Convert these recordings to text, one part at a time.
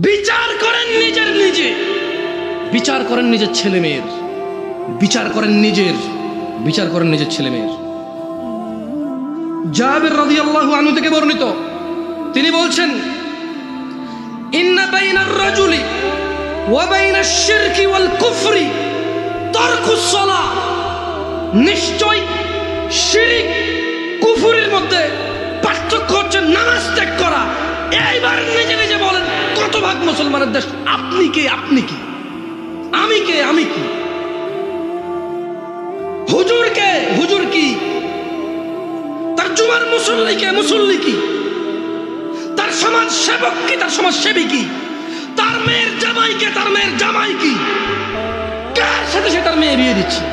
বিচার করেন নিজে, বিচার করেন নিজের ছেলে মেয়ের, বিচার করেন নিজের ছেলে মেয়ের। জাবের রাদিয়াল্লাহু আনহু থেকে বর্ণিত, তিনি বলছেন, ইন্না বাইনার রাজুলি ওয়া বাইনাশ শিরকি ওয়াল কুফরি তারকুস সালাহ। নিশ্চয় শিরক কুফরের মধ্যে পার্থক্য হচ্ছে নামাজ ত্যাগ করা। এইবার নিজে বলেন, কত ভাগ মুসলমানের দেশ? আপনি কে? আমি কি? হুজুর কি? তার জুমার মুসল্লি কি? তার সমাজ সেবক কি? তার সমাজ সেবী কি? তার মেয়ের জামাই কি? কার সাথে সে তার মেয়ে বিয়ে দিচ্ছে?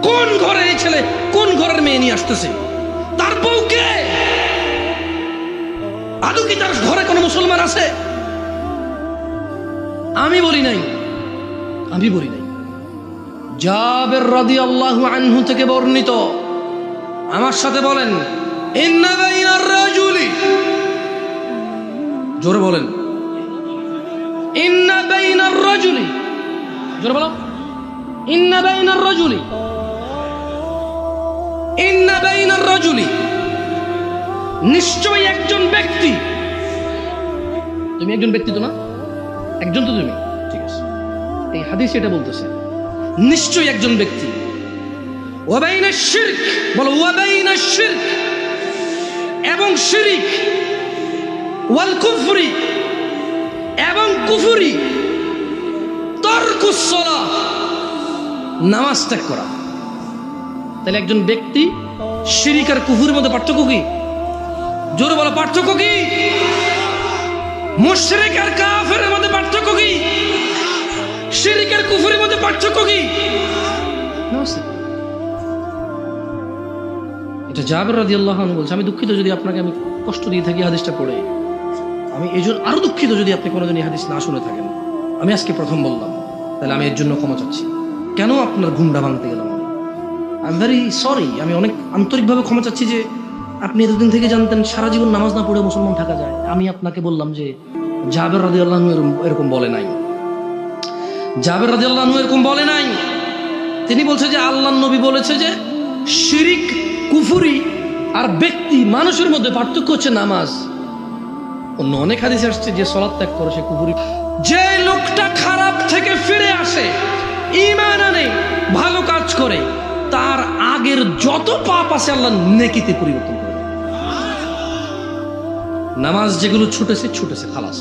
কোন ঘরে এই ছেলে কোন ঘরের মেয়ে নিয়ে আসতেছে? তার বউ কে? আদৌ কি তার ঘরে কোনো মুসলমান আছে? আমি বলি নাই। জাবের রাদিয়াল্লাহু আনহু থেকে বর্ণিত, আমার সাথে বলেন, ইন্না বাইনার রাজুলি, জোরে বলেন, ইন্না বাইনার রাজুলি, জোরে বলো, ইন্না বাইনার রাজুলি, নিশ্চয়ই একজন ব্যক্তি। তুমি একজন ব্যক্তি তো না? একজন তো তুমি, ঠিক আছে। এই হাদিস এটা বলতেছে, নিশ্চয়ই একজন ব্যক্তি। ওয়া বাইনাশ শিরক, বলো ওয়া বাইনাশ শিরক, এবং শিরক, ওয়াল কুফরি, এবং কুফরি, তারকুস সালাহ, নামাজ ত্যাগ করা। তাহলে একজন ব্যক্তি শিরক আর কুফরের মধ্যে পার্থক্য কি? জোরে বলো, পার্থক্য কি? মুশরিক আর কাফেরের মধ্যে পার্থক্য কি? শিরক আর কুফরের মধ্যে পার্থক্য কি? এটা জাবের রাদিয়াল্লাহু আনহু বলছে। আমি দুঃখিত যদি আপনাকে আমি কষ্ট দিয়ে থাকি হাদিসটা পড়ে। আমি এই জন্য আরো দুঃখিত যদি আপনি কোনোদিন এই হাদিস না শুনে থাকেন। আমি আজকে প্রথম বললাম, তাহলে আমি এর জন্য ক্ষমা চাচ্ছি। কেন আপনার ঘুমটা ভাঙতে গেলাম? I am very sorry. আমি অনেক আন্তরিকভাবে ক্ষমা চাচ্ছি যে আপনি এতদিন থেকে জানতেন সারা জীবন নামাজ না পড়ে মুসলমান থাকা যায়। আমি আপনাকে বললাম যে জাবের রাদিয়াল্লাহু আনহু এরকম বলে নাই। জাবের রাদিয়াল্লাহু আনহু এরকম বলে নাই। তিনি বলছে যে আল্লাহর নবী বলেছে যে শিরক, কুফরি আর ব্যক্তি মানুষের মধ্যে পার্থক্য হচ্ছে নামাজ। অন্য অনেক হাদিসে আসছে যে সালাত ত্যাগ করে সে কুফরি। যে লোকটা খারাপ থেকে ফিরে আসে, ঈমান আনে, ভালো কাজ করে, তার আগের যত পাপ আছে আল্লাহ নেকিতে পরিবর্তন করে। নামাজ যেগুলো ছুটেছে খালাস।